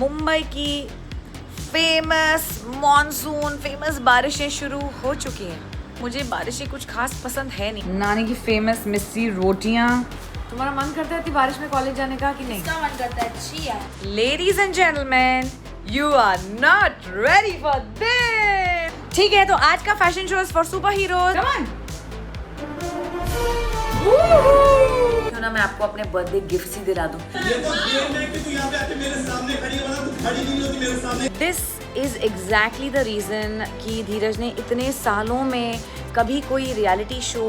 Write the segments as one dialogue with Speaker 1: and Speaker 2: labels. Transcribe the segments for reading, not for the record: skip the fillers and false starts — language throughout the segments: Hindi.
Speaker 1: मुंबई की फेमस मॉनसून फेमस बारिशें शुरू हो चुकी हैं। मुझे बारिशें कुछ खास पसंद है नहीं। नानी की फेमस मिस्सी रोटियां। तुम्हारा मन करता है बारिश में कॉलेज जाने का कि नहीं?
Speaker 2: इसका मन करता है अच्छी है।
Speaker 1: Ladies and gentleman, you are not ready for this. ठीक है, तो आज का fashion show is for superheroes. Come on. क्यों ना मैं आपको अपने बर्थडे गिफ्ट ही दिला दूं। This is exactly the reason कि धीरज ने इतने सालों में कभी कोई रियलिटी शो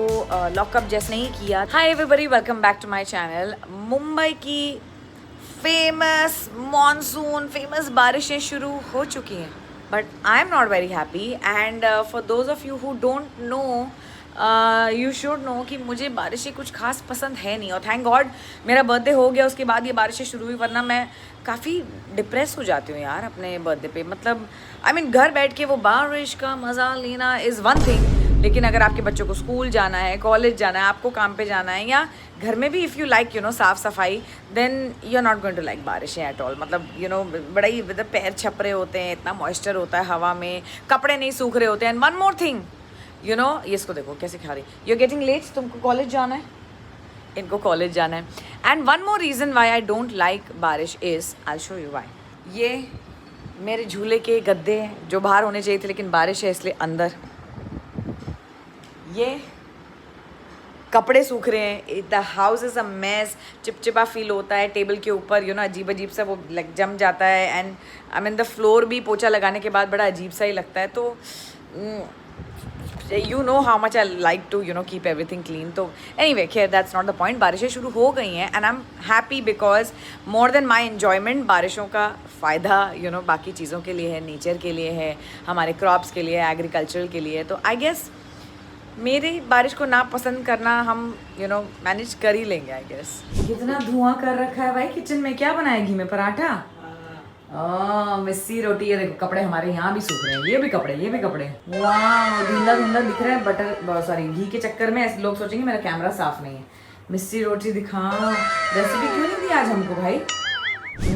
Speaker 1: लॉकअप जैसे नहीं किया। Hi everybody, welcome back to my channel. Mumbai की फेमस मॉनसून फेमस बारिशें शुरू हो चुकी हैं, but I am not very happy and for those of you who don't know, you should know कि मुझे बारिशें कुछ खास पसंद है नहीं। और थैंक गॉड मेरा बर्थडे हो गया, उसके बाद ये बारिशें शुरू हुई, वरना मैं काफ़ी डिप्रेस हो जाती हूँ यार अपने बर्थडे पे। मतलब आई मीन घर बैठ के वो बारिश का मज़ा लेना इज़ वन थिंग, लेकिन अगर आपके बच्चों को स्कूल जाना है, कॉलेज जाना है, आपको काम पे जाना है, या घर में भी इफ़ यू लाइक साफ़ सफाई, then you are not going to like बारिशें एट ऑल। मतलब बड़ा ही पैर छप रहे होते हैं, इतना मॉइस्चर होता है हवा में, कपड़े नहीं सूख रहे होते हैं। एंड वन मोर थिंग, ये इसको देखो कैसे खा रही। यू आर गेटिंग लेट, तुमको कॉलेज जाना है, इनको कॉलेज जाना है। And one more reason why I don't like बारिश is, I show you why. ये मेरे झूले के गद्दे जो बाहर होने चाहिए थे, लेकिन बारिश है इसलिए अंदर। ये कपड़े सूख रहे हैं, the house is a mess, चिपचिपा फील होता है टेबल के ऊपर, अजीब अजीब सा वो जम जाता है। And I mean the floor भी पोछा लगाने के बाद बड़ा अजीब सा ही लगता है। तो you know how much I like to keep everything clean. तो anyway, खैर that's not the point. बारिशें शुरू हो गई हैं and I'm happy because more than my enjoyment, बारिशों का फ़ायदा बाकी चीज़ों के लिए है, नेचर के लिए है, हमारे क्रॉप्स के लिए, एग्रीकल्चर के लिए। तो आई गेस मेरी बारिश को ना पसंद करना हम मैनेज कर ही लेंगे आई गेस। कितना धुआं कर रखा है भाई किचन में। क्या बनाया, घी में पराठा? मिस्सी रोटी। ये देखो कपड़े हमारे यहाँ भी सूख रहे हैं, ये भी कपड़े वाह, धुंधला धुंधला दिख रहा है। बटर सॉरी घी के चक्कर में ऐसे लोग सोचेंगे मेरा कैमरा साफ नहीं है। मिस्सी रोटी दिखा, रेसिपी क्यों नहीं दी आज हमको भाई?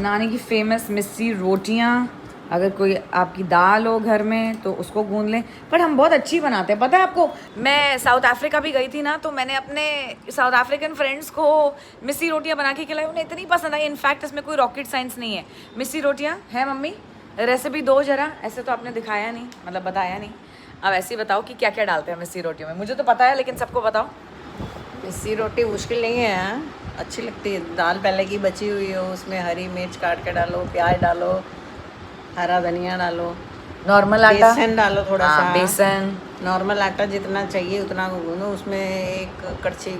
Speaker 1: नानी की फेमस मिस्सी रोटियाँ। अगर कोई आपकी दाल हो घर में तो उसको गूंद लें, पर हम बहुत अच्छी बनाते हैं। पता है आपको, मैं साउथ अफ्रीका भी गई थी ना, तो मैंने अपने साउथ अफ्रीकन फ्रेंड्स को मिस्सी रोटियां बना के खिलाई, उन्हें इतनी पसंद आई। इनफैक्ट इसमें कोई रॉकेट साइंस नहीं है। मिस्सी रोटियां है मम्मी, रेसिपी दो जरा। ऐसे तो आपने दिखाया नहीं, मतलब बताया नहीं, अब ऐसे ही बताओ कि क्या क्या डालते हैं मिस्सी रोटियों में। मुझे तो पता है लेकिन सबको बताओ।
Speaker 3: मिस्सी रोटी मुश्किल नहीं है, अच्छी लगती है। दाल पहले की बची हुई हो, उसमें हरी मिर्च काट के डालो, प्याज डालो, हरा धनिया डालो,
Speaker 1: नॉर्मल आटा,
Speaker 3: बेसन डालो, थोड़ा सा
Speaker 1: बेसन,
Speaker 3: नॉर्मल आटा जितना चाहिए उतना गूंदो, उसमें एक कड़छी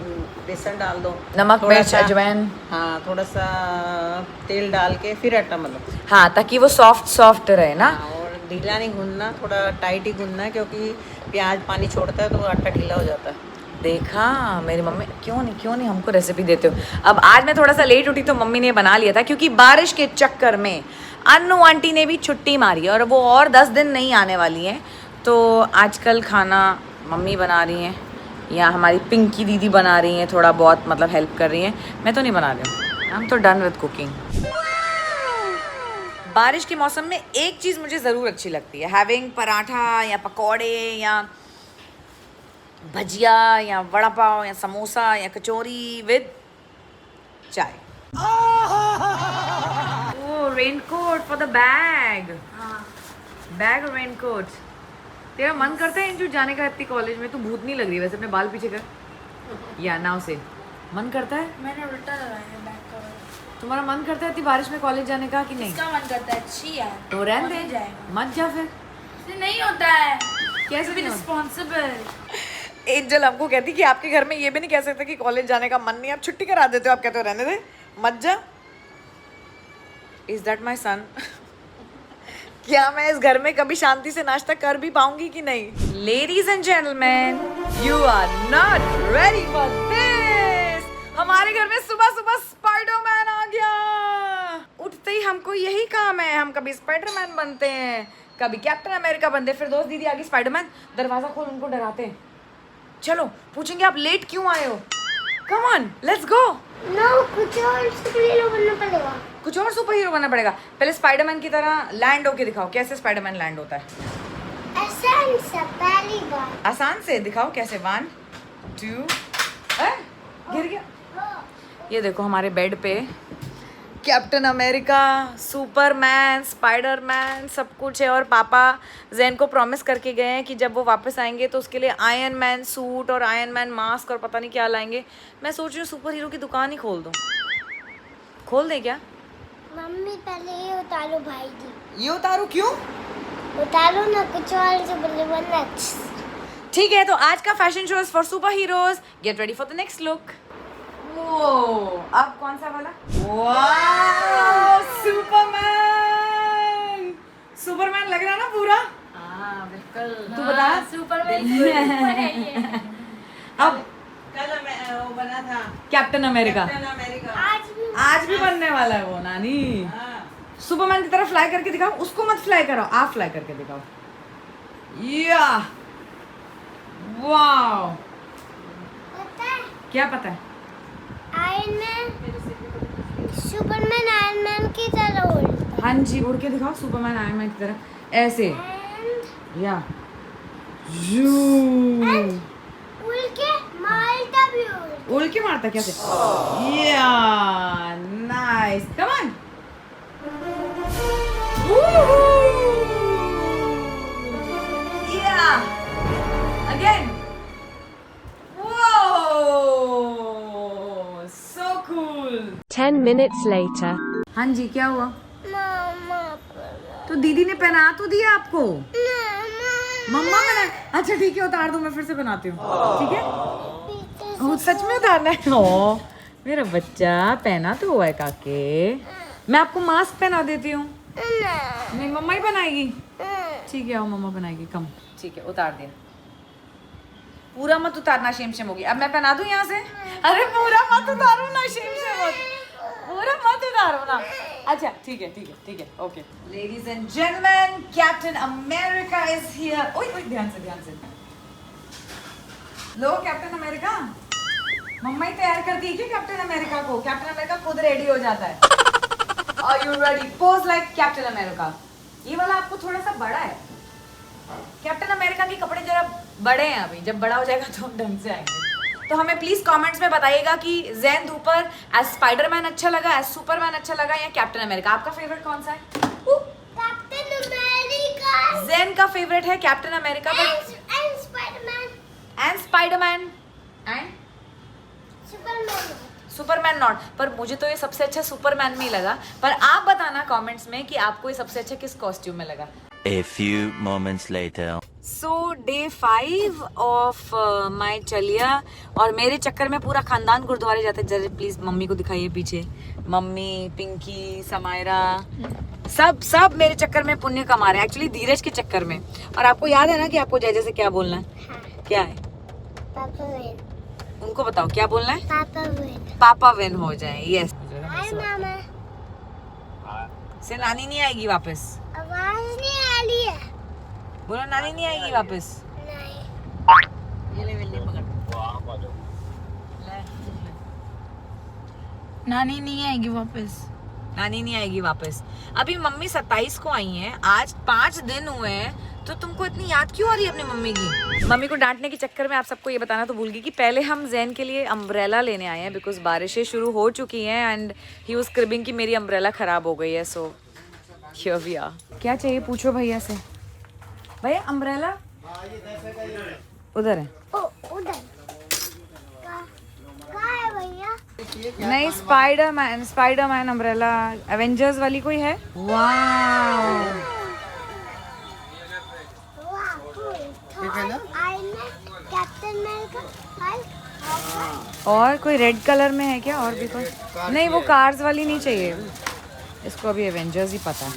Speaker 3: बेसन डाल दो,
Speaker 1: नमक मिर्च अजवाइन,
Speaker 3: हाँ थोड़ा सा तेल डाल के फिर आटा मलो,
Speaker 1: हाँ, ताकि वो सॉफ्ट रहे ना।
Speaker 3: और ढीला नहीं गूंदना, थोड़ा टाइट ही गूंदना है, क्योंकि प्याज पानी छोड़ता है तो आटा ढीला हो जाता है।
Speaker 1: देखा मेरी मम्मी, क्यों नहीं हमको रेसिपी देते हो। अब आज मैं थोड़ा सा लेट उठी तो मम्मी ने बना लिया था, क्योंकि बारिश के चक्कर में अन्नू आंटी ने भी छुट्टी मारी है और वो और 10 दिन नहीं आने वाली हैं। तो आजकल खाना मम्मी बना रही हैं या हमारी पिंकी दीदी बना रही हैं, थोड़ा बहुत मतलब हेल्प कर रही हैं। मैं तो नहीं बना रही हूँ, आई एम तो डन विद कुकिंग। बारिश के मौसम में एक चीज़ मुझे ज़रूर अच्छी लगती है, हैविंग पराठा या पकौड़े या भजिया या वड़ा पाव या समोसा या कचौरी विद चाय। Raincoat for the bag. Bag और रेनकोट। तेरा मन करता है इंजू जाने का इतनी कॉलेज में? तू भूत नहीं लग रही वैसे, अपने बाल पीछे कर या नाव से। मन करता है?
Speaker 2: मैंने उल्टा लगाया है बैग कवर।
Speaker 1: तुम्हारा मन करता है इतनी बारिश में कॉलेज जाने का कि नहीं?
Speaker 2: इसका मन करता है अच्छी है
Speaker 1: तो रहने दे,
Speaker 2: जाएगा।
Speaker 1: मत जा फिर।
Speaker 2: इससे नहीं होता है,
Speaker 1: कैसे
Speaker 2: भी
Speaker 1: नहीं होता?
Speaker 2: रिस्पॉन्सिबल।
Speaker 1: एंजल हमको कहती कि आपके घर में ये भी नहीं कह सकते कि कॉलेज जाने का मन नहीं, आप छुट्टी करा देते हो, आप कहते हो रहने दे, मत जा। इज दैट माई सन? क्या मैं इस घर में कभी शांति से नाश्ता कर भी पाऊंगी कि नहीं? Ladies and gentleman, you are not ready for this. हमारे घर में सुबह सुबह स्पाइडरमैन आ गया। उठते ही हमको यही काम है, हम कभी स्पाइडरमैन बनते हैं, कभी कैप्टन अमेरिका बनते हैं। फिर दोस्त दीदी आगे स्पाइडरमैन, दरवाजा खोल, उनको डराते हैं। चलो पूछेंगे आप लेट क्यों आए हो। Come on let's go.
Speaker 4: No, कुछ और सुपरहीरो बनना पड़ेगा।
Speaker 1: कुछ और सुपर हीरो बनना पड़ेगा। पहले स्पाइडरमैन की तरह लैंड होके दिखाओ, कैसे स्पाइडरमैन लैंड होता है।
Speaker 2: आसान सा पहली बार।
Speaker 1: आसान से दिखाओ कैसे। 1 2 गिर गया। ये देखो हमारे बेड पे कैप्टन अमेरिका, सुपरमैन, स्पाइडरमैन सब कुछ है। और पापा जैन को प्रॉमिस करके गए हैं कि जब वो वापस आएंगे तो उसके लिए आयरन मैन सूट और आयरन मैन मास्क और पता नहीं क्या लाएंगे। मैं सोच रही हूँ सुपर हीरो की दुकान ही खोल दूँ। खोल दें क्या?
Speaker 2: मम्मी पहले ये उतारो भाई जी।
Speaker 1: ये उतारू क्यों?
Speaker 2: उतारो ना, कुछ और से बनना।
Speaker 1: ठीक है, तो आज का fashion show for super heroes. Get ready for the next look. अब कौन सा वाला? वाह, सुपरमैन। सुपरमैन लग रहा है ना पूरा?
Speaker 3: हाँ बिल्कुल।
Speaker 1: तू बता।
Speaker 2: सुपरमैन।
Speaker 1: अब
Speaker 3: कल वो बना था
Speaker 1: कैप्टन अमेरिका।
Speaker 3: Captain America.
Speaker 2: आज
Speaker 1: भी बनने वाला है वो नानी।
Speaker 3: हाँ।
Speaker 1: सुपरमैन की तरह फ्लाई करके दिखाओ। उसको मत फ्लाई करो, आप फ्लाई करके दिखाओ। या वाओ।
Speaker 2: पता है
Speaker 1: क्या पता है?
Speaker 2: Iron man, Superman iron man की तरह उड़ता है।
Speaker 1: हाँ जी, उड़ के दिखाओ सुपरमैन आयरन मैन की तरह ऐसे।
Speaker 2: And
Speaker 1: या जू
Speaker 2: उड़ के मारता भी उड़ता।
Speaker 1: उड़ के मारता कैसे? या नाइस, कम ऑन। या again. So cool.
Speaker 4: 10 minutes later.
Speaker 1: हाँ जी, क्या हुआ?
Speaker 2: मामा
Speaker 1: तो दीदी ने पहना तो दिया आपको।
Speaker 2: मामा
Speaker 1: मम्मा मैंने, अच्छा ठीक है उतार दो, मैं फिर से बनाती हूँ। ठीक है? ओ, सच में उतारना है? ओ मेरा बच्चा, पहना तो हुआ है काके। मैं आपको मास्क पहना देती हूँ। नहीं, मम्मा ही बनाएगी। ठीक है, आओ मम्मा बनाएगी। कम, ठीक है, उतार दिया। पूरा मत उतारना, शेम शेम होगी। अब मैं पहना दूं यहाँ से? अरे पूरा मत उतारो ना, शेम शेम होगी। पूरा मत उतारो ना। अच्छा ठीक है, ठीक है, ठीक है, okay. Ladies and gentleman, captain America is here. ओए ओए, ध्यान से, ध्यान से। लो कैप्टन अमेरिका। मम्मा ही तैयार करती है क्या कैप्टन अमेरिका को? कैप्टन अमेरिका खुद रेडी हो जाता है। Are you ready? Pose like captain America. ये वाला आपको थोड़ा सा बड़ा है। कैप्टन अमेरिका के कपड़े जरा बड़े हैं अभी, जब बड़ा हो जाएगा तो ढंग से आएंगे। तो हमें प्लीज कमेंट्स में बताइएगा कि जैन धूपर एज स्पाइडरमैन अच्छा लगा, एज सुपरमैन अच्छा लगा या कैप्टन अमेरिका। आपका फेवरेट कौन सा है?
Speaker 2: Captain America.
Speaker 1: जैन का फेवरेट है captain America
Speaker 2: and Spiderman
Speaker 1: and Spiderman and
Speaker 2: Superman.
Speaker 1: Superman not. पर मुझे तो ये सबसे अच्छा सुपरमैन में ही लगा। पर आप बताना कमेंट्स में कि आपको ये सबसे अच्छा किस कॉस्ट्यूम में लगा।
Speaker 5: A few moments later.
Speaker 1: So day 5 of my चलिया, और मेरे चक्कर में पूरा खानदान गुरुद्वारे जाते हैं। जरा प्लीज मम्मी को दिखाइए पीछे। मम्मी, पिंकी, समायरा, सब मेरे चक्कर में पुण्य कमा रहे हैं, एक्चुअली धीरज के चक्कर में। और आपको याद है ना कि आपको जय से क्या बोलना है?
Speaker 2: हाँ।
Speaker 1: क्या है?
Speaker 2: पापा विन।
Speaker 1: उनको बताओ क्या बोलना है?
Speaker 2: पापा विन।
Speaker 1: पापा विन हो जाए। यस।
Speaker 2: हाय मामा।
Speaker 1: से नानी नहीं आएगी वापस।
Speaker 2: आवाज नहीं आ रही है।
Speaker 1: बोलो नानी नहीं आएगी वापस।
Speaker 2: नहीं।
Speaker 1: ये ले पकड़।
Speaker 2: नानी नहीं आएगी वापस।
Speaker 1: नानी नहीं आएगी वापस। अभी मम्मी 27 को आई हैं, आज 5 दिन हुए हैं, तो तुमको इतनी याद क्यों आ रही है अपनी मम्मी की? मम्मी को डांटने के चक्कर में आप सबको ये बताना तो भूल गई कि पहले हम जैन के लिए अम्ब्रेला लेने आए हैं, बिकॉज बारिशें शुरू हो चुकी हैं एंड ही वाज क्रिबिंग कि मेरी अम्ब्रेला खराब हो गई है। So here we are. क्या चाहिए पूछो भैया से। भैया अम्ब्रेला उधर है।
Speaker 2: ओ उधर। कहाँ है भैया?
Speaker 1: नहीं, स्पाइडरमैन अम्ब्रेला एवेंजर्स वाली कोई है? वाह,
Speaker 2: कैप्टन अमेरिका।
Speaker 1: और कोई रेड कलर में है क्या? और भी कोई? नहीं, वो कार्स वाली नहीं चाहिए, इसको अभी एवेंजर्स ही पता है।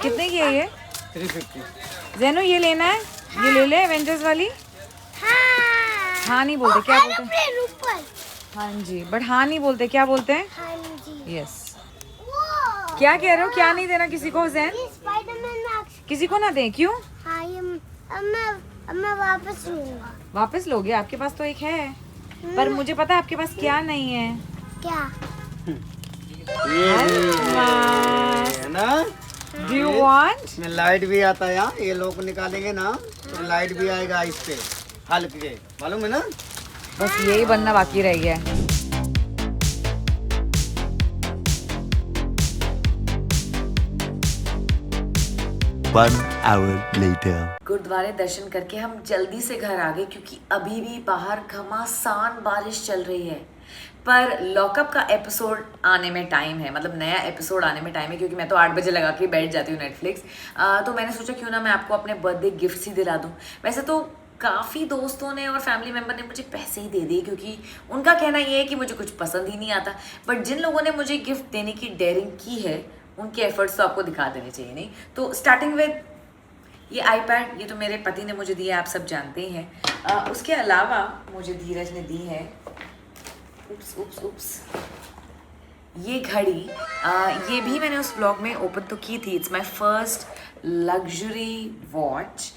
Speaker 1: कितने की है ये?
Speaker 3: 350।
Speaker 1: जेनो ये लेना है? ये ले ले एवेंजर्स वाली। हाँ नहीं बोलते, क्या बोलते हैं?
Speaker 2: ऊपर।
Speaker 1: हाँ जी, बट हाँ नहीं बोलते, क्या बोलते हैं?
Speaker 2: हाँ जी।
Speaker 1: यस। क्या कह रहे हो? क्या नहीं देना किसी को जैन?
Speaker 2: ये स्पाइडरमैन मैक्स।
Speaker 1: किसी को ना दें? क्यों?
Speaker 2: हाँ ये अब मैं वापस लूंगा।
Speaker 1: वापस लोगे? आपके पास तो एक है, पर मुझे पता है आपके पास क्या नहीं है।
Speaker 2: क्या?
Speaker 6: ये है ना,
Speaker 1: Do you want?
Speaker 6: इसमें लाइट भी आता है। यहाँ ये लोग निकालेंगे ना तो लाइट भी आएगा इस पे हल्के, मालूम है ना।
Speaker 1: बस यही बनना बाकी रह गया है।
Speaker 5: One hour later.
Speaker 1: गुरुद्वारे दर्शन करके हम जल्दी से घर आ गए क्योंकि अभी भी बाहर घमासान बारिश चल रही है। पर लॉकअप का एपिसोड आने में टाइम है, मतलब नया एपिसोड आने में टाइम है, क्योंकि मैं तो 8 बजे लगा के बैठ जाती हूँ नेटफ्लिक्स। तो मैंने सोचा क्यों ना मैं आपको अपने बर्थडे गिफ्ट्स ही दिला दूँ। वैसे तो काफ़ी दोस्तों ने और फैमिली मेम्बर ने मुझे पैसे ही दे दिए क्योंकि उनका कहना ये है कि मुझे कुछ पसंद ही नहीं आता। बट जिन लोगों ने मुझे गिफ्ट देने की डेयरिंग की है उनके एफर्ट्स तो आपको दिखा देने चाहिए, नहीं? तो स्टार्टिंग विद ये आईपैड, ये तो मेरे पति ने मुझे दिया, आप सब जानते ही हैं। उसके अलावा मुझे धीरज ने दी है उप्स ये घड़ी। ये भी मैंने उस ब्लॉग में ओपन तो की थी। It's my first luxury watch.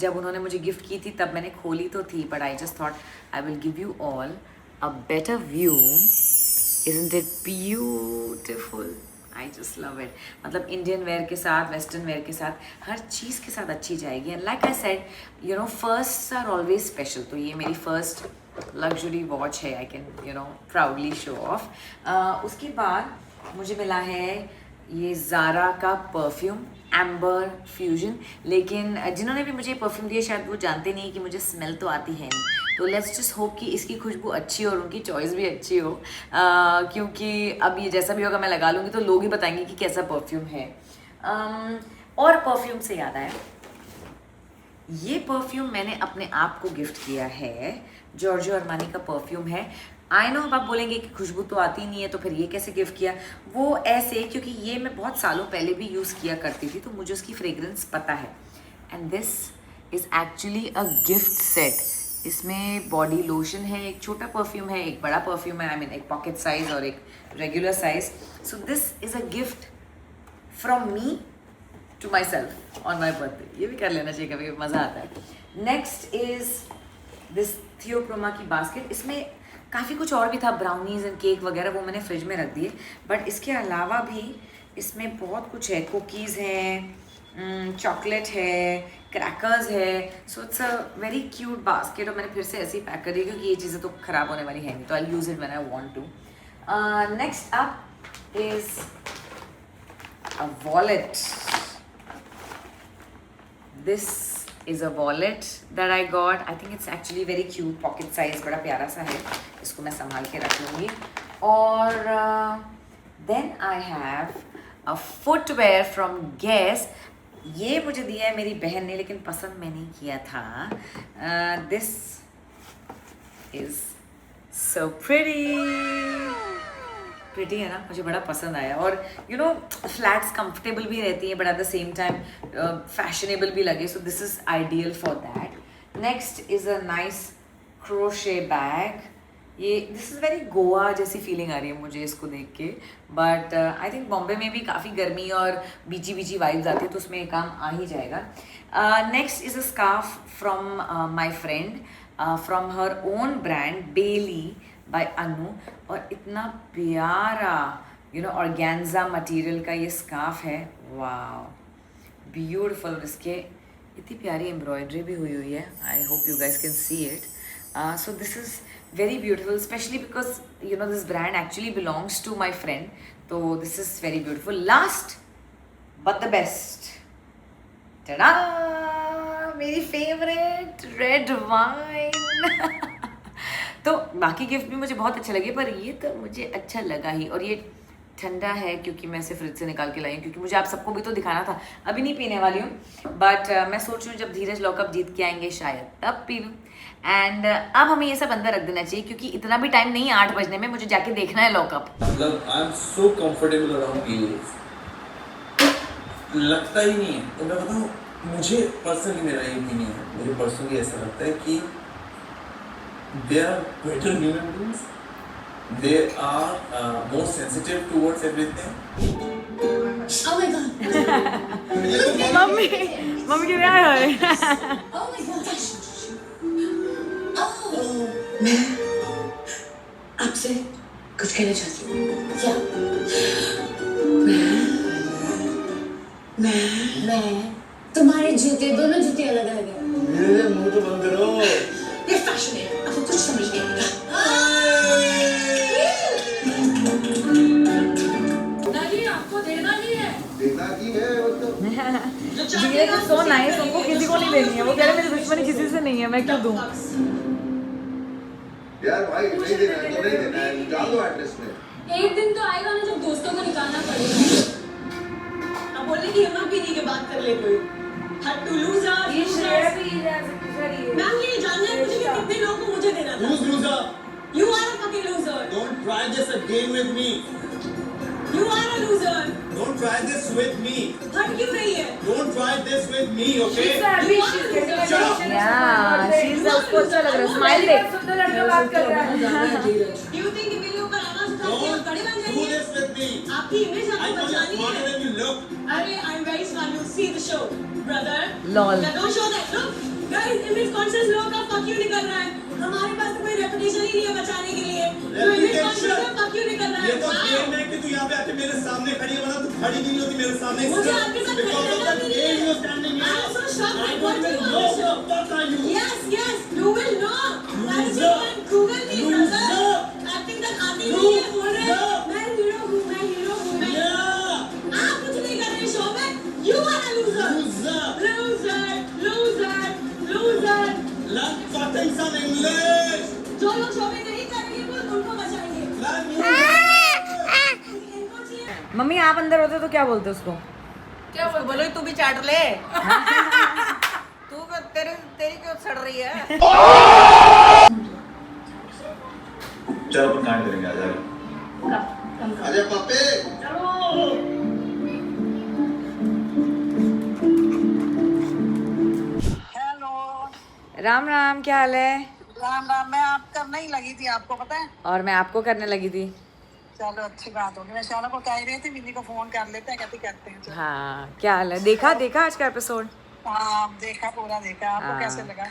Speaker 1: जब उन्होंने मुझे गिफ्ट की थी तब मैंने खोली तो थी, but I just thought I will give you all a better view. Isn't it beautiful? I just love it. मतलब इंडियन वेयर के साथ, वेस्टर्न वेयर के साथ, हर चीज़ के साथ अच्छी जाएगी। And like I said, you know, first are always special. तो ये मेरी फर्स्ट लग्जरी वॉच है, I can you know proudly show off. उसके बाद मुझे मिला है ये ज़ारा का परफ्यूम एम्बर फ्यूजन। लेकिन जिन्होंने भी मुझे परफ्यूम दिया शायद वो जानते नहीं कि मुझे स्मेल तो आती है नहीं। तो लेट्स जस्ट होप कि इसकी खुशबू अच्छी हो और उनकी चॉइस भी अच्छी हो, क्योंकि अब ये जैसा भी होगा मैं लगा लूँगी तो लोग ही बताएंगे कि कैसा परफ्यूम है। और परफ्यूम से याद आया, ये परफ्यूम मैंने अपने आप को गिफ्ट किया है। जॉर्जियो अरमानी का परफ्यूम है। आई नो आप बोलेंगे कि खुशबू तो आती नहीं है तो फिर ये कैसे गिफ्ट किया। वो ऐसे क्योंकि ये मैं बहुत सालों पहले भी यूज़ किया करती थी तो मुझे उसकी फ्रेग्रेंस पता है। And this is actually a gift set. इसमें बॉडी लोशन है, एक छोटा परफ्यूम है, एक बड़ा परफ्यूम है, आई मीन एक पॉकेट साइज और एक regular size. So this is a gift from me to myself on my birthday. ये भी कर लेना चाहिए, कभी मज़ा आता है। नेक्स्ट इज़ दिस थियोक्रोमा की बास्केट। इसमें काफ़ी कुछ और भी था, ब्राउनीज एंड केक वगैरह, वो मैंने फ्रिज में रख दिए। बट इसके अलावा भी इसमें बहुत कुछ है। कुकीज़ हैं, चॉकलेट है, क्रैकर्स है। So it's a very cute basket. और मैंने फिर से ऐसे ही पैक कर दी क्योंकि ये चीज़ें तो ख़राब होने वाली है नहीं, तो I use it when I want to. Next up is a wallet. This is a wallet that I got. I think it's actually very cute, pocket size, बड़ा प्यारा सा है। इसको मैं संभाल के रख लूँगी। और then I have a footwear from Guess. ये मुझे दिया है मेरी बहन ने, लेकिन पसंद मैंने किया था। This is so pretty है ना, मुझे बड़ा पसंद आया। और यू नो फ्लैट्स कंफर्टेबल भी रहती है but at the same time fashionable भी लगे। सो this is ideal for that. Next is a nice crochet bag. ये दिस इज़ वेरी गोवा जैसी फीलिंग आ रही है मुझे इसको देख के। बट आई थिंक बॉम्बे में भी काफ़ी गर्मी और बीची वाइब्स आती है तो उसमें काम आ ही जाएगा। Next is a scarf from my friend from her own brand Beli by Anu. और इतना प्यारा यू नो ऑर्गेन्जा मटेरियल का ये स्कार्फ है, वाह ब्यूटीफुल। इसके इतनी प्यारी एम्ब्रॉयडरी भी हुई है। I hope you guys can see it. So this is very beautiful, specially because you know this brand actually belongs to my friend. तो this is very beautiful. Last but the best, tada, मेरी फेवरेट रेड वाइन। तो बाकी गिफ्ट भी मुझे बहुत अच्छे लगे पर ये तो मुझे अच्छा लगा ही। और ये ठंडा है क्योंकि मैं इसे फ्रिज से निकाल के लाई हूँ, क्योंकि मुझे आप सबको भी तो दिखाना था। अभी नहीं पीने वाली हूँ, बट मैं सोच रही हूँ जब धीरज लॉकअप जीत के आएंगे शायद तब पी लूँ। एंड अब हमें ये सब अंदर रख देना चाहिए क्योंकि इतना भी टाइम नहीं है 8 बजने में, मुझे जाके देखना है लॉकअप।
Speaker 7: मतलब I am so comfortable around you, लगता ही नहीं है। तो मैं बताऊँ, मुझे पर्सनली, मेरा ये ओपिनियन है, मुझे पर्सनली ऐसा लगता है कि they are better human beings. They are more sensitive towards everything.
Speaker 8: Oh my god!
Speaker 1: Mummy के लिए आया है।
Speaker 8: Oh my gosh! Oh, मैं आपसे कुछ कहना चाहती हूँ। क्या? मैं तुम्हारे जूते, दोनों जूते अलग अलग है।
Speaker 6: मेरे मुंह तो बंद करो।
Speaker 8: ये फैशन है, आपको कुछ समझ नहीं आता। नहीं, आपको देना नहीं है।
Speaker 6: देखना की है वो तो।
Speaker 1: धीरज इज सो नाइस, उनको किसी को नहीं देनी है। वो कह रहे मेरी दुश्मनी किसी से नहीं है, मैं क्यों दूं?
Speaker 6: यार भाई नहीं देना है तो नहीं देना है, डाल दो एड्रेस में।
Speaker 8: एक दिन तो आएगा ना जब दोस्तों को निकालना पड़ेगा। अब बोले कि हम पीने के बात कर ले कोई। Had to lose her,
Speaker 1: ये
Speaker 8: lose
Speaker 1: श्रेया
Speaker 8: her।
Speaker 1: भी है।
Speaker 8: मैम ये जानना है मुझे कि कितने लोगों को मुझे देना था।
Speaker 7: Who's loser?
Speaker 8: You are a fucking loser.
Speaker 7: Don't try this again with me.
Speaker 8: You are a loser.
Speaker 7: Don't try this with me.
Speaker 8: हट क्यों रही है?
Speaker 7: Don't try this with me, okay?
Speaker 1: Yeah, she's उसको अच्छा लग रहा है। स्माइल देख।
Speaker 8: सुंदर लड़का बात कर रहा है। You think कि मेरे ऊपर आवाज उठा के
Speaker 7: Don't
Speaker 8: बड़े बन
Speaker 7: do
Speaker 8: जाएंगे?
Speaker 7: this with me.
Speaker 8: आपकी इमेज
Speaker 7: I
Speaker 8: आपको
Speaker 7: know you're
Speaker 8: बचानी
Speaker 7: smarter
Speaker 8: है।
Speaker 7: than you look.
Speaker 8: अरे I'm very smart. You see the show, brother.
Speaker 1: Lol.
Speaker 8: Yeah, don't show that. Look, guys, image conscious लोगों का fuck you निकल रहा है। हमारे पास तो कोई reputation ही नहीं है बचाने के लिए। जो image conscious है fuck you निकल रहा
Speaker 7: ये
Speaker 8: है।
Speaker 7: तो
Speaker 8: Wow.
Speaker 7: गेम है कि तू यहाँ पे आके मेरे सामने खड़ी है, वरना तू खड़ी नहीं होती मेरे सामने।
Speaker 8: मुझे आपके साथ खड़ी
Speaker 7: Because of
Speaker 8: रहना
Speaker 7: that
Speaker 8: भी
Speaker 7: game
Speaker 8: नहीं
Speaker 7: you're
Speaker 8: है।
Speaker 7: standing here.
Speaker 8: I'm so shocked.
Speaker 7: I
Speaker 8: What
Speaker 7: don't
Speaker 8: do you
Speaker 7: even
Speaker 8: want
Speaker 7: know
Speaker 8: to show?
Speaker 7: who the fuck are you.
Speaker 8: Yes, yes, you will know. That is
Speaker 7: Loser.
Speaker 8: it. Google me, brother.
Speaker 7: Loser.
Speaker 8: Acting तक आती नहीं है, बोल रहे हैं,
Speaker 7: Loser.
Speaker 8: मैं hero हूँ, मैं hero हूँ, मैं।
Speaker 7: Yeah.
Speaker 8: आप कुछ नहीं कर रहे शो में। You are a loser.
Speaker 7: Loser.
Speaker 8: Loser, loser, loser.
Speaker 7: Learn fucking some English.
Speaker 8: जो लोग शो में नहीं करेंगे वो उनको बचाएंगे।
Speaker 7: Learn English.
Speaker 8: इनको चाहिए।
Speaker 1: मम्मी आप अंदर होते तो क्या बोलते उसको?
Speaker 3: क्या बोलो तू भी चाट ले। तू तेरी क्यों सड़ रही है?
Speaker 7: चलो अपन कांड करेंगे, आ जाएगा।
Speaker 6: अरे पापे
Speaker 3: हेलो,
Speaker 1: राम राम, क्या हाल है?
Speaker 3: राम राम। मैं आप करने ही लगी थी, आपको पता है।
Speaker 1: और मैं आपको करने लगी थी।
Speaker 3: चलो अच्छी बात होगी। मैं शाला को कह रही थी मिनी को फोन कर लेते हैं, कहती करते हैं। चलो।
Speaker 1: हाँ, क्या हाल है? देखा आज का एपिसोड?
Speaker 3: हाँ देखा, पूरा देखा। आपको
Speaker 1: हाँ।
Speaker 3: कैसे लगा?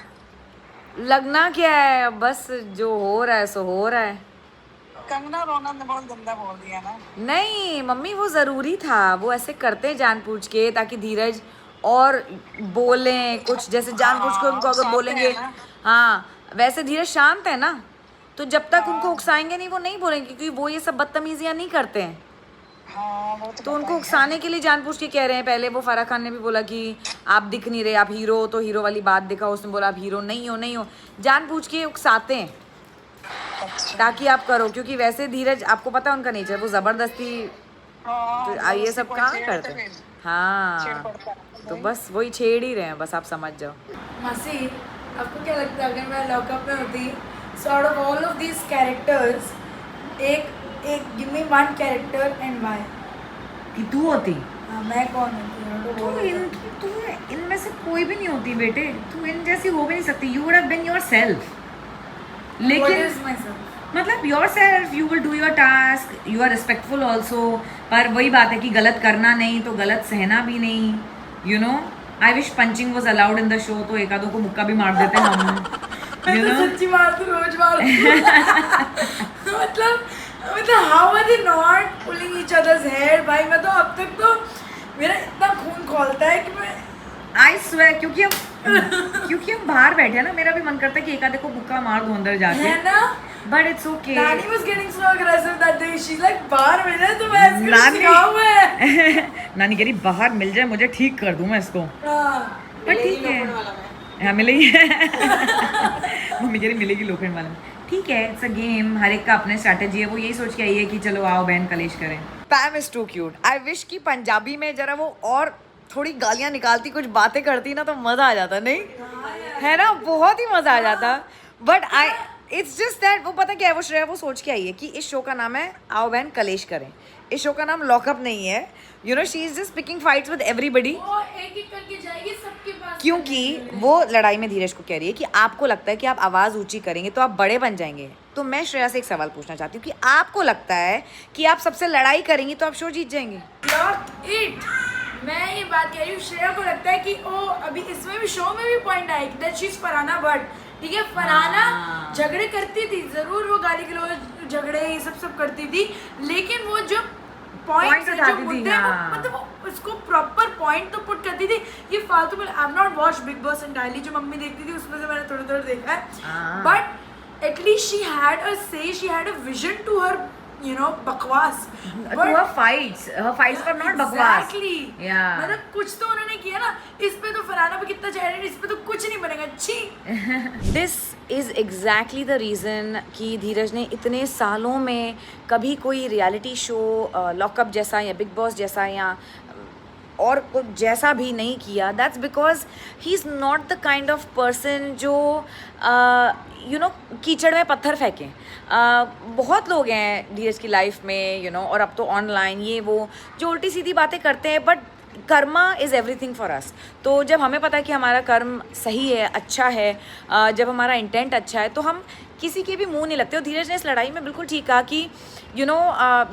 Speaker 1: लगना क्या है, बस जो हो रहा है सो हो रहा है।
Speaker 3: कंगना रौनक ने बहुत गंदा बोल दिया ना।
Speaker 1: नहीं मम्मी, वो जरूरी था। वो ऐसे करते हैं जानबूझ के ताकि धीरज और बोलें कुछ, जैसे जानबूझ के उनको अगर
Speaker 3: शांत
Speaker 1: बोलेंगे।
Speaker 3: है ना।
Speaker 1: हाँ, वैसे धीरज शांत है ना, तो जब तक उनको उकसाएंगे नहीं वो नहीं बोलेंगे, क्योंकि वो ये सब बदतमीजियां नहीं करते हैं।
Speaker 3: हाँ वो
Speaker 1: तो उनको उकसाने के लिए जानबूझ के कह रहे हैं। पहले वो फराह खान ने भी बोला कि आप दिख नहीं रहे, आप हीरो हो, तो हीरो वाली बात दिखाओ। उसने बोला आप हीरो नहीं हो, नहीं हो। जानबूझ के उकसाते हैं ताकि आप करो, क्योंकि वैसे धीरज आपको पता है उनका नेचर, वो जबरदस्ती तो ये सब काम करते हैं। हाँ, तो बस वही छेड़ ही रहे हैं, बस आप समझ जाओ।
Speaker 9: मासी, आपको क्या लगता है अगर मैं लॉकअप में होती, so out of all of these characters एक give me one character and why?
Speaker 1: कि तू होती?
Speaker 9: हाँ, मैं कौन होती?
Speaker 1: तू इनमें से कोई भी नहीं होती बेटे, तू इन जैसी हो भी नहीं सकती। You would have been yourself. लेकिन मतलब yourself, you will do your task, you are respectful also. पर वही बात है कि गलत करना नहीं तो गलत सहना भी नहीं। You know, I wish punching was allowed in the show, तो एक आधों को मुक्का भी मार देते हम।
Speaker 9: मैं तो सच्ची मार दूँ, रोज मार दूँ। मतलब how are they not pulling each others hair? भाई मैं तो अब तक तो मेरा इतना खून खौलता है कि मैं
Speaker 1: आई स्वेयर, क्योंकि हम बाहर बैठे हैं ना, मेरा भी मन करता है कि एक आधे को मुक्का मार दूं अंदर जाके,
Speaker 9: है ना।
Speaker 1: But it's okay.
Speaker 9: नानी was getting so aggressive that day. She's like बाहर मिले तो मैं इसको सिखा हुआ है।
Speaker 1: नानी कह रही बाहर मिल जाए मुझे ठीक कर दूं मैं इसको।
Speaker 9: हाँ,
Speaker 1: पर ठीक है, हाँ मिलेगी। मम्मी कह रही मिलेगी लोखंड वाला में। ठीक है, इट्स अ गेम, हर एक का अपना स्ट्रैटेजी है। वो यही सोच के आई है कि चलो आओ बहन कलेश करें। Pam is too cute. I wish कि पंजाबी में जरा वो और थोड़ी गालियाँ निकालती, कुछ बातें करती ना, तो मज़ा आ जाता। नहीं है ना, बहुत ही मज़ा आ जाता। But I it's just that, वो पता क्या है, वो श्रेया वो सोच के आई है कि इस शो का नाम है आओ बहन कलेश करें। इस शो का नाम लॉकअप नहीं है। You know, she is just picking fights with everybody,
Speaker 9: वो एक एक करके जाएगी सबके पास।
Speaker 1: क्योंकि वो लड़ाई में धीरज को कह रही है कि आपको लगता है कि आप आवाज़ ऊंची करेंगे तो आप बड़े बन जाएंगे। तो मैं श्रेया से एक सवाल पूछना चाहती हूँ कि आपको लगता है कि आप सबसे लड़ाई करेंगी तो आप शो जीत जाएंगे?
Speaker 9: Not it. मैं ये बात कह रही हूँ, श्रेया को लगता है कि ओ अभी इसमें भी शो में भी पॉइंट आए that she is Farhana Bhatt. ठीक है, फरहाना झगड़े करती थी जरूर, वो गाली गलौज झगड़े ये सब करती थी, लेकिन वो जो पॉइंट
Speaker 1: उठाती थी,
Speaker 9: मुद्दे
Speaker 1: हाँ।
Speaker 9: मतलब वो उसको प्रॉपर पॉइंट तो पुट करती थी, ये फालतू में। I have not watch Bigg Boss entirely, जो मम्मी देखती थी उसमें से मैंने थोड़ा थोड़ा देखा है, but at least she had a say, she had a vision to her बकवास,
Speaker 1: to her fights were not बकवास।
Speaker 9: Exactly.
Speaker 1: Yeah.
Speaker 9: मतलब कुछ तो उन्होंने किया ना। इस पे तो फरहाना पे कितना चैलेंज, इस पे तो कुछ नहीं बनेगा। छी।
Speaker 1: This is exactly the reason कि धीरज ने इतने सालों में कभी कोई रियलिटी शो लॉकअप जैसा या बिग बॉस जैसा या और कुछ जैसा भी नहीं किया। That's because he is not the kind of person जो कीचड़ में पत्थर फेंकें। बहुत लोग हैं धीरज की लाइफ में और अब तो ऑनलाइन ये वो जो उल्टी सीधी बातें करते हैं, but Karma is everything for us. तो जब हमें पता है कि हमारा कर्म सही है, अच्छा है, जब हमारा इंटेंट अच्छा है, तो हम किसी के भी मुंह नहीं लगते। और धीरज ने इस लड़ाई में बिल्कुल ठीक कहा कि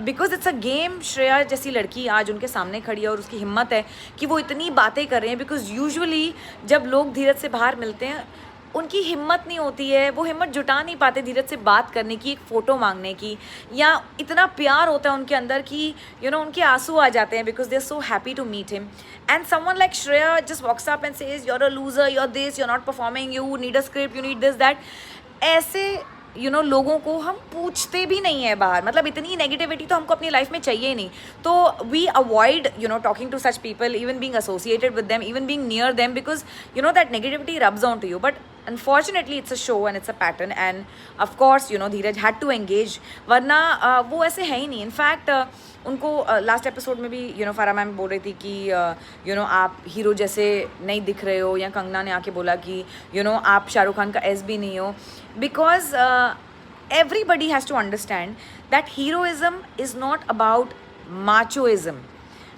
Speaker 1: because it's a game. Shreya जैसी लड़की आज उनके सामने खड़ी है और उसकी हिम्मत है कि वो इतनी बातें कर रहे हैं, बिकॉज यूजुअली जब लोग धीरज से बाहर मिलते हैं उनकी हिम्मत नहीं होती है, वो हिम्मत जुटा नहीं पाते धीरज से बात करने की, एक फ़ोटो मांगने की, या इतना प्यार होता है उनके अंदर कि उनके आंसू आ जाते हैं because they are so happy to meet him. And someone like Shreya just walks up and says you are a loser, you are this, you are not performing, you need a script, you need this that. ऐसे लोगों को हम पूछते भी नहीं है बाहर। मतलब इतनी नेगेटिविटी तो हमको अपनी लाइफ में चाहिए ही नहीं। तो we avoid talking to such people, even being associated with them, even being near them, because that negativity rubs on to you. But unfortunately it's a show and it's a pattern, and of course Dheeraj had to engage, वरना वो ऐसे है ही नहीं। इनफैक्ट उनको लास्ट एपिसोड में भी फरा मैम बोल रही थी कि आप हीरो जैसे नहीं दिख रहे हो, या कंगना ने आके बोला कि आप शाहरुख खान का एस भी नहीं हो, because everybody has to understand that heroism is not about machoism.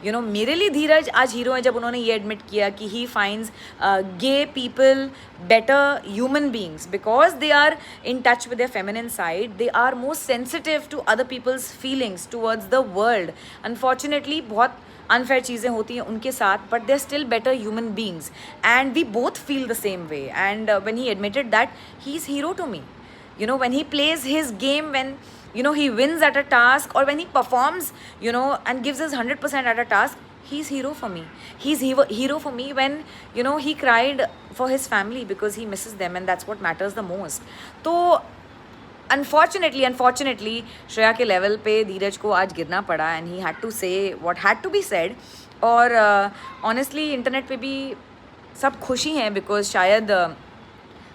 Speaker 1: मेरे लिए धीरज आज हीरो है जब उन्होंने ये एडमिट किया कि he finds gay people better human beings because they are in touch with their feminine side, they are more sensitive to other people's feelings towards the world. Unfortunately बहुत अनफेयर चीज़ें होती हैं उनके साथ, but they are still better human beings and we both feel the same way. And when he admitted that he is hero to me, when he plays his game, when he wins at a task, or when he performs and gives his 100% at a task, he's hero for me. He's hero for me when he cried for his family because he misses them, and that's what matters the most. तो unfortunately श्रेया के लेवल पे धीरज को आज गिरना पड़ा, and he had to say what had to be said. और honestly इंटरनेट पे भी सब खुशी हैं बिकॉज शायद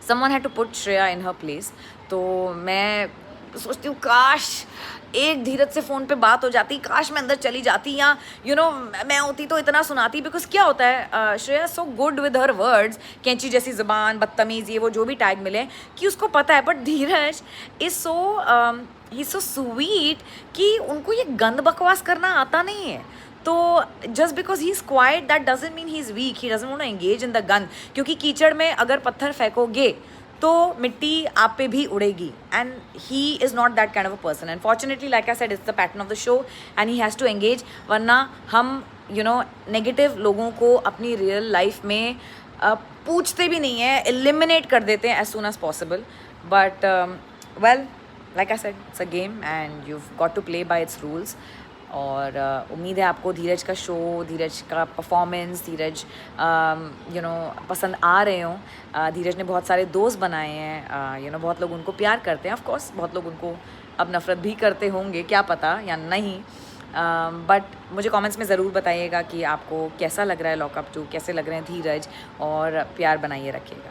Speaker 1: someone had to put Shreya in her place. तो मैं सोचती हूँ काश एक धीरज से फ़ोन पे बात हो जाती, काश मैं अंदर चली जाती, या मैं होती तो इतना सुनाती। बिकॉज क्या होता है, Shreya so good with her words, कैंची जैसी ज़बान, बदतमीज़, ये वो जो भी टैग मिले कि उसको पता है। But Dheeraj is so sweet कि उनको ये गंद बकवास करना आता नहीं है। तो just because he is quiet that doesn't mean he is weak, he doesn't want to engage in the gun. क्योंकि कीचड़ में अगर पत्थर फेंकोगे तो मिट्टी आप पे भी उड़ेगी, and he is not that kind of a person. And fortunately like I said it's the pattern of the show and he has to engage, वरना हम नेगेटिव लोगों को अपनी रियल लाइफ में पूछते भी नहीं है, एलिमिनेट कर देते हैं as soon as possible. But well like I said it's a game and you got to play by its rules. और उम्मीद है आपको धीरज का शो, धीरज का परफॉर्मेंस, धीरज पसंद आ रहे हों। धीरज ने बहुत सारे दोस्त बनाए हैं, बहुत लोग उनको प्यार करते हैं। ऑफ कोर्स बहुत लोग उनको अब नफ़रत भी करते होंगे, क्या पता या नहीं। बट मुझे कमेंट्स में ज़रूर बताइएगा कि आपको कैसा लग रहा है लॉकअप 2, कैसे लग रहे हैं धीरज, और प्यार बनाइए रखिएगा।